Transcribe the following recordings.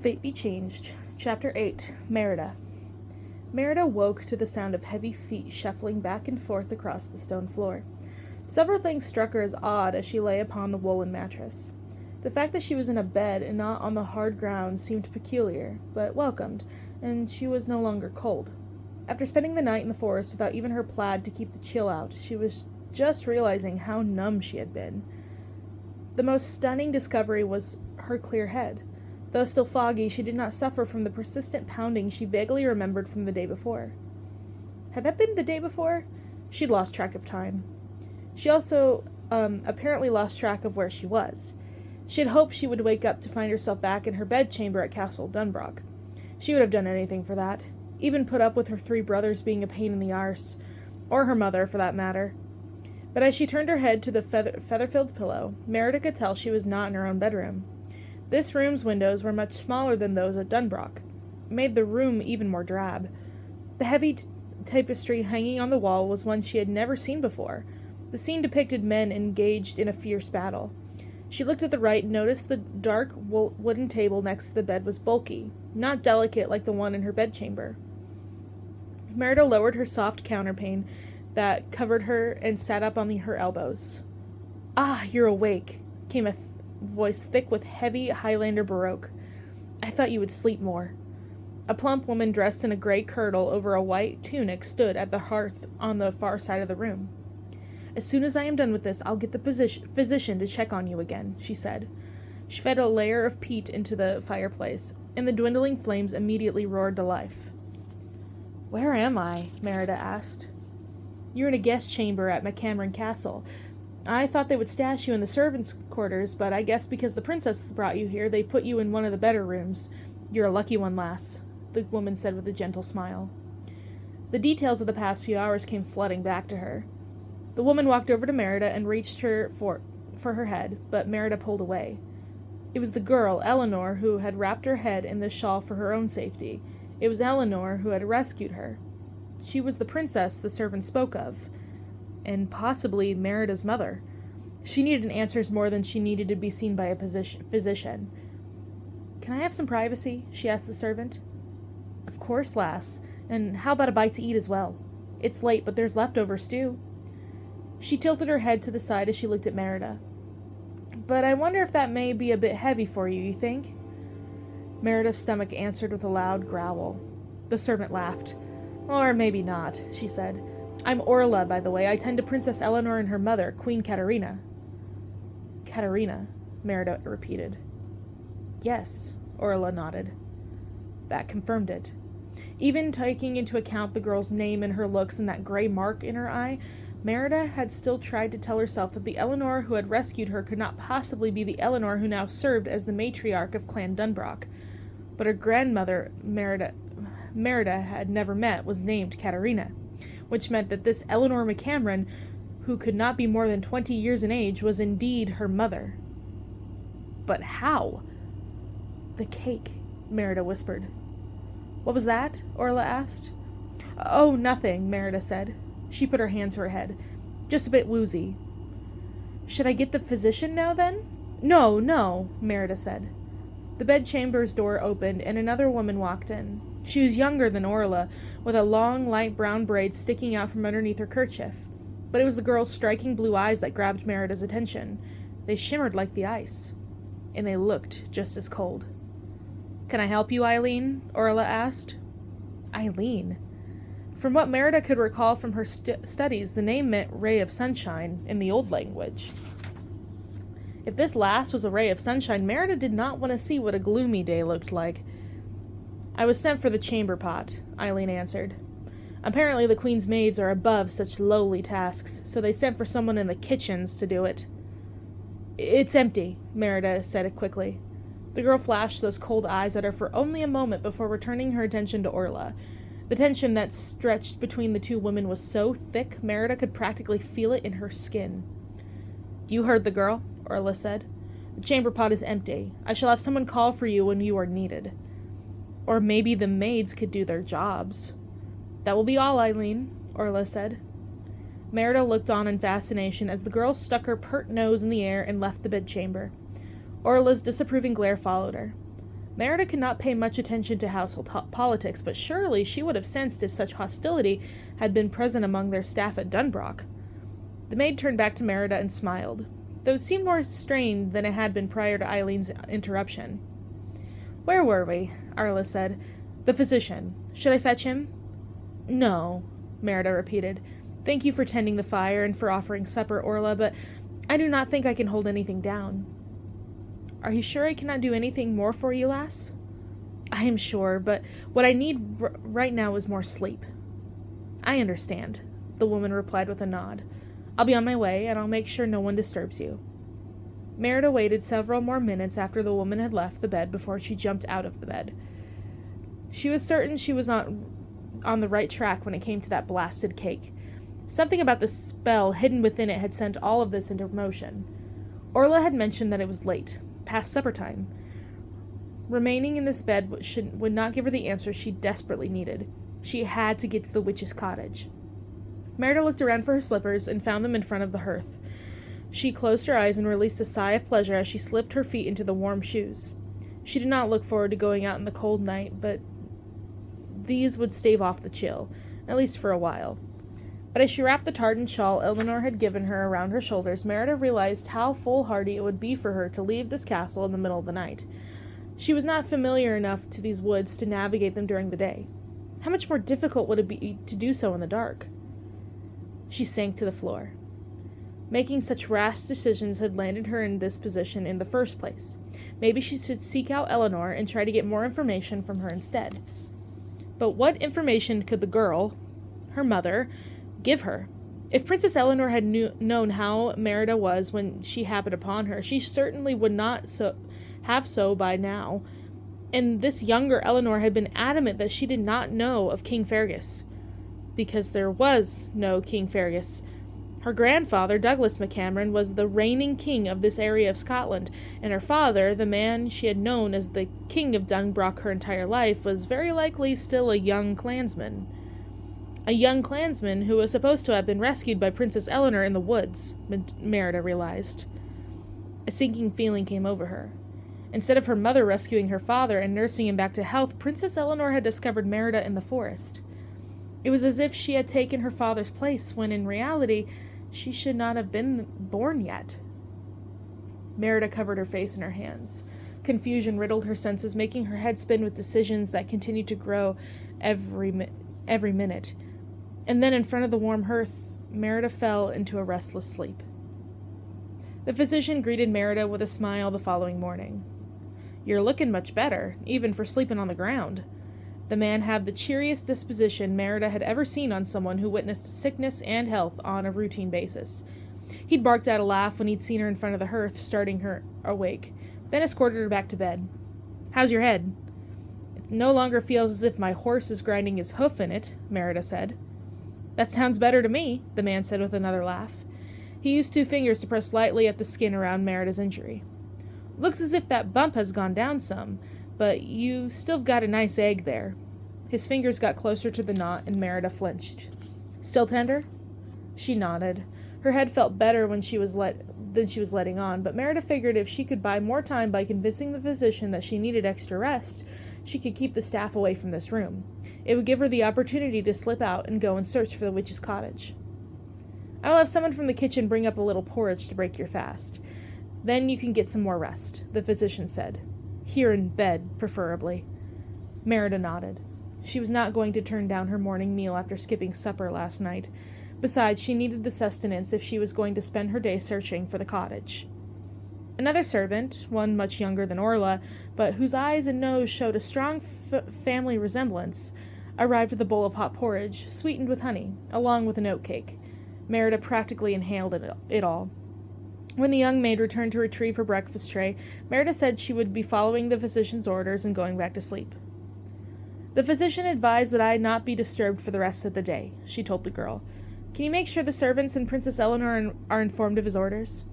Fate Be Changed, Chapter 8, Merida. Merida woke to the sound of heavy feet shuffling back and forth across the stone floor. Several things struck her as odd as she lay upon the woolen mattress. The fact that she was in a bed and not on the hard ground seemed peculiar, but welcomed, and she was no longer cold. After spending the night in the forest without even her plaid to keep the chill out, she was just realizing how numb she had been. The most stunning discovery was her clear head. Though still foggy, she did not suffer from the persistent pounding she vaguely remembered from the day before. Had that been the day before? She'd lost track of time. She also, apparently lost track of where she was. She had hoped she would wake up to find herself back in her bedchamber at Castle Dunbrock. She would have done anything for that, even put up with her 3 brothers being a pain in the arse, or her mother, for that matter. But as she turned her head to the feather-filled pillow, Merida could tell she was not in her own bedroom. This room's windows were much smaller than those at Dunbrock, made the room even more drab. The heavy tapestry hanging on the wall was one she had never seen before. The scene depicted men engaged in a fierce battle. She looked at the right and noticed the dark wooden table next to the bed was bulky, not delicate like the one in her bedchamber. Merida lowered her soft counterpane that covered her and sat up on her elbows. "Ah, you're awake," came a voice thick with heavy Highlander baroque. "I thought you would sleep more." A plump woman dressed in a gray kirtle over a white tunic stood at the hearth on the far side of the room. "As soon as I am done with this, I'll get the physician to check on you again," she said. She fed a layer of peat into the fireplace, and the dwindling flames immediately roared to life. "Where am I?" Merida asked. "You're in a guest chamber at McCameron Castle. I thought they would stash you in the servants' quarters, but I guess because the princess brought you here, they put you in one of the better rooms. You're a lucky one, lass," the woman said with a gentle smile. The details of the past few hours came flooding back to her. The woman walked over to Merida and reached her for her head, but Merida pulled away. It was the girl, Eleanor, who had wrapped her head in the shawl for her own safety. It was Eleanor who had rescued her. She was the princess the servant spoke of, and possibly Merida's mother. She needed answers more than she needed to be seen by a physician. "Can I have some privacy?" she asked the servant. "Of course, lass. And how about a bite to eat as well? It's late, but there's leftover stew." She tilted her head to the side as she looked at Merida. "But I wonder if that may be a bit heavy for you, you think?" Merida's stomach answered with a loud growl. The servant laughed. "Or maybe not," she said. "I'm Orla, by the way. I tend to Princess Eleanor and her mother, Queen Katerina." "Katerina," Merida repeated. "Yes," Orla nodded. That confirmed it. Even taking into account the girl's name and her looks and that gray mark in her eye, Merida had still tried to tell herself that the Eleanor who had rescued her could not possibly be the Eleanor who now served as the matriarch of Clan Dunbrock. But her grandmother, Merida had never met, was named Katerina, which meant that this Eleanor McCameron, who could not be more than 20 years in age, was indeed her mother. But how? "The cake," Merida whispered. "What was that?" Orla asked. "Oh, nothing," Merida said. She put her hand to her head. "Just a bit woozy." "Should I get the physician now, then?" No, Merida said. The bedchamber's door opened, and another woman walked in. She was younger than Orla, with a long, light brown braid sticking out from underneath her kerchief. But it was the girl's striking blue eyes that grabbed Merida's attention. They shimmered like the ice, and they looked just as cold. "Can I help you, Eileen?" Orla asked. Eileen. From what Merida could recall from her studies, the name meant ray of sunshine in the old language. If this lass was a ray of sunshine, Merida did not want to see what a gloomy day looked like. "I was sent for the chamber pot," Eileen answered. "Apparently the queen's maids are above such lowly tasks, so they sent for someone in the kitchens to do it." "It's empty," Merida said quickly. The girl flashed those cold eyes at her for only a moment before returning her attention to Orla. The tension that stretched between the two women was so thick, Merida could practically feel it in her skin. "You heard the girl," Orla said. "The chamber pot is empty. I shall have someone call for you when you are needed. Or maybe the maids could do their jobs." "That will be all, Eileen," Orla said. Merida looked on in fascination as the girl stuck her pert nose in the air and left the bedchamber. Orla's disapproving glare followed her. Merida could not pay much attention to household politics, but surely she would have sensed if such hostility had been present among their staff at Dunbrock. The maid turned back to Merida and smiled, though it seemed more strained than it had been prior to Eileen's interruption. "Where were we?" Arla said. "The physician. Should I fetch him?" "No," Merida repeated. "Thank you for tending the fire and for offering supper, Orla, but I do not think I can hold anything down." "Are you sure I cannot do anything more for you, lass?" "I am sure, but what I need right now is more sleep." "I understand," the woman replied with a nod. "I'll be on my way, and I'll make sure no one disturbs you." Merida waited several more minutes after the woman had left the bed before she jumped out of the bed. She was certain she was on the right track when it came to that blasted cake. Something about the spell hidden within it had sent all of this into motion. Orla had mentioned that it was late, past supper time. Remaining in this bed would not give her the answer she desperately needed. She had to get to the witch's cottage. Merida looked around for her slippers and found them in front of the hearth. She closed her eyes and released a sigh of pleasure as she slipped her feet into the warm shoes. She did not look forward to going out in the cold night, but these would stave off the chill, at least for a while. But as she wrapped the tartan shawl Eleanor had given her around her shoulders, Merida realized how foolhardy it would be for her to leave this castle in the middle of the night. She was not familiar enough to these woods to navigate them during the day. How much more difficult would it be to do so in the dark? She sank to the floor. Making such rash decisions had landed her in this position in the first place. Maybe she should seek out Eleanor and try to get more information from her instead. But what information could the girl, her mother, give her? If Princess Eleanor had known how Merida was when she happened upon her, she certainly would not have so by now. And this younger Eleanor had been adamant that she did not know of King Fergus, because there was no King Fergus. Her grandfather, Douglas McCameron, was the reigning king of this area of Scotland, and her father, the man she had known as the King of Dunbrock her entire life, was very likely still a young clansman. A young clansman who was supposed to have been rescued by Princess Eleanor in the woods, Merida realized. A sinking feeling came over her. Instead of her mother rescuing her father and nursing him back to health, Princess Eleanor had discovered Merida in the forest. It was as if she had taken her father's place, when in reality she should not have been born yet. Merida covered her face in her hands. Confusion riddled her senses, making her head spin with decisions that continued to grow every minute. And then in front of the warm hearth, Merida fell into a restless sleep. The physician greeted Merida with a smile the following morning. "You're looking much better, even for sleeping on the ground." The man had the cheeriest disposition Merida had ever seen on someone who witnessed sickness and health on a routine basis. He'd barked out a laugh when he'd seen her in front of the hearth, starting her awake, then escorted her back to bed. "How's your head?" "It no longer feels as if my horse is grinding his hoof in it," Merida said. "That sounds better to me," the man said with another laugh. He used 2 fingers to press lightly at the skin around Merida's injury. "Looks as if that bump has gone down some, but you still got a nice egg there." His fingers got closer to the knot, and Merida flinched. "Still tender?" She nodded. Her head felt better than she was letting on, but Merida figured if she could buy more time by convincing the physician that she needed extra rest, she could keep the staff away from this room. It would give her the opportunity to slip out and go and search for the witch's cottage. "I will have someone from the kitchen bring up a little porridge to break your fast. Then you can get some more rest," the physician said. "Here in bed, preferably." Merida nodded. She was not going to turn down her morning meal after skipping supper last night. Besides, she needed the sustenance if she was going to spend her day searching for the cottage. Another servant, one much younger than Orla, but whose eyes and nose showed a strong family resemblance, arrived with a bowl of hot porridge, sweetened with honey, along with an oat cake. Merida practically inhaled it all. When the young maid returned to retrieve her breakfast tray, Merida said she would be following the physician's orders and going back to sleep. "The physician advised that I not be disturbed for the rest of the day," she told the girl. "Can you make sure the servants and Princess Eleanor are informed of his orders?"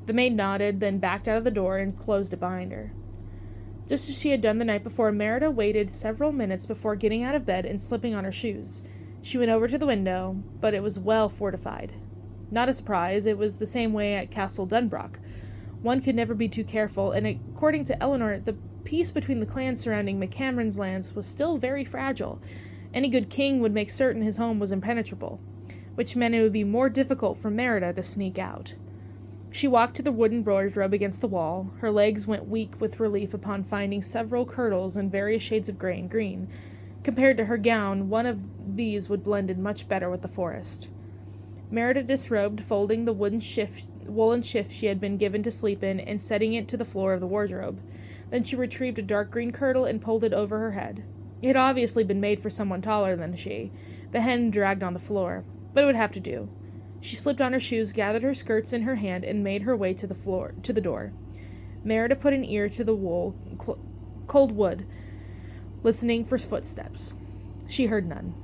The maid nodded, then backed out of the door and closed it behind her. Just as she had done the night before, Merida waited several minutes before getting out of bed and slipping on her shoes. She went over to the window, but it was well fortified. Not a surprise, it was the same way at Castle Dunbrock. One could never be too careful, and according to Eleanor, the peace between the clans surrounding McCameron's lands was still very fragile. Any good king would make certain his home was impenetrable, which meant it would be more difficult for Merida to sneak out. She walked to the wooden wardrobe against the wall. Her legs went weak with relief upon finding several kirtles in various shades of gray and green. Compared to her gown, one of these would blend in much better with the forest. Merida disrobed, folding the woolen shift she had been given to sleep in and setting it to the floor of the wardrobe. Then she retrieved a dark green kirtle and pulled it over her head. It had obviously been made for someone taller than she. The hem dragged on the floor, but it would have to do. She slipped on her shoes, gathered her skirts in her hand, and made her way to the door. Merida put an ear to the cold wood, listening for footsteps. She heard none.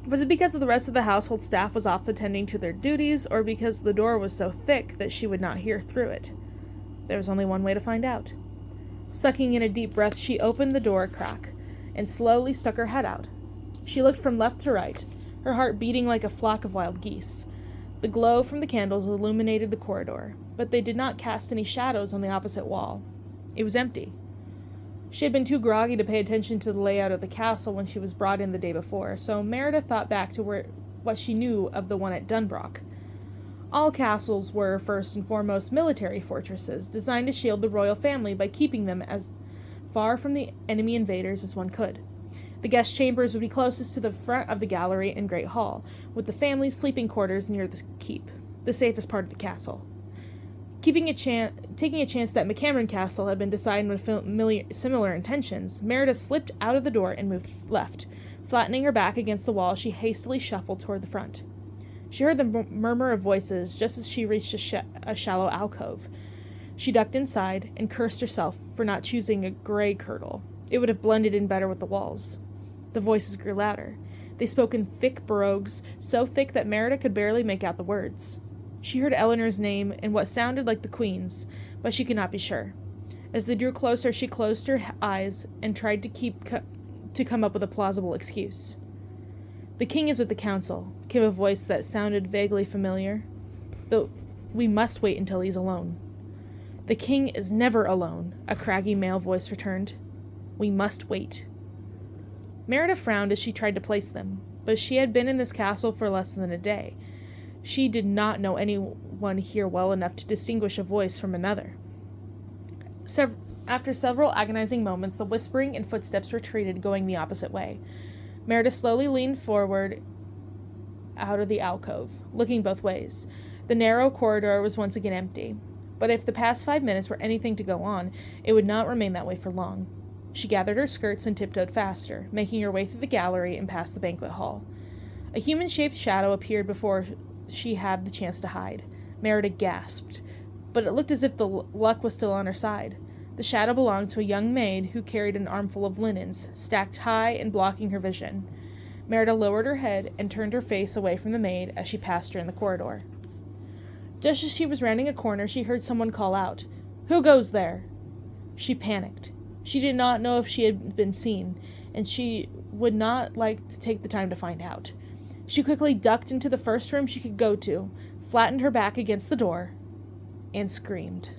Was it because the rest of the household staff was off attending to their duties, or because the door was so thick that she would not hear through it? There was only one way to find out. Sucking in a deep breath, she opened the door a crack and slowly stuck her head out. She looked from left to right, her heart beating like a flock of wild geese. The glow from the candles illuminated the corridor, but they did not cast any shadows on the opposite wall. It was empty. She had been too groggy to pay attention to the layout of the castle when she was brought in the day before, so Merida thought back to what she knew of the one at Dunbrock. All castles were, first and foremost, military fortresses, designed to shield the royal family by keeping them as far from the enemy invaders as one could. The guest chambers would be closest to the front of the gallery and great hall, with the family's sleeping quarters near the keep, the safest part of the castle. Taking a chance that McCameron Castle had been decided with similar intentions, Merida slipped out of the door and moved left. Flattening her back against the wall, she hastily shuffled toward the front. She heard the murmur of voices just as she reached a shallow alcove. She ducked inside and cursed herself for not choosing a gray kirtle. It would have blended in better with the walls. The voices grew louder. They spoke in thick brogues, so thick that Merida could barely make out the words. She heard Eleanor's name and what sounded like the Queen's, but she could not be sure. As they drew closer, she closed her eyes and tried to come up with a plausible excuse. "The king is with the council," came a voice that sounded vaguely familiar. "Though we must wait until he's alone." "The king is never alone," a craggy male voice returned. "We must wait." Merida frowned as she tried to place them, but she had been in this castle for less than a day. She did not know anyone here well enough to distinguish a voice from another. After several agonizing moments, the whispering and footsteps retreated, going the opposite way. Merida slowly leaned forward out of the alcove, looking both ways. The narrow corridor was once again empty, but if the past 5 minutes were anything to go on, it would not remain that way for long. She gathered her skirts and tiptoed faster, making her way through the gallery and past the banquet hall. A human-shaped shadow appeared before she had the chance to hide. Merida gasped, but it looked as if the luck was still on her side. The shadow belonged to a young maid who carried an armful of linens, stacked high and blocking her vision. Merida lowered her head and turned her face away from the maid as she passed her in the corridor. Just as she was rounding a corner, she heard someone call out, "Who goes there?" She panicked. She did not know if she had been seen, and she would not like to take the time to find out. She quickly ducked into the first room she could go to, flattened her back against the door, and screamed.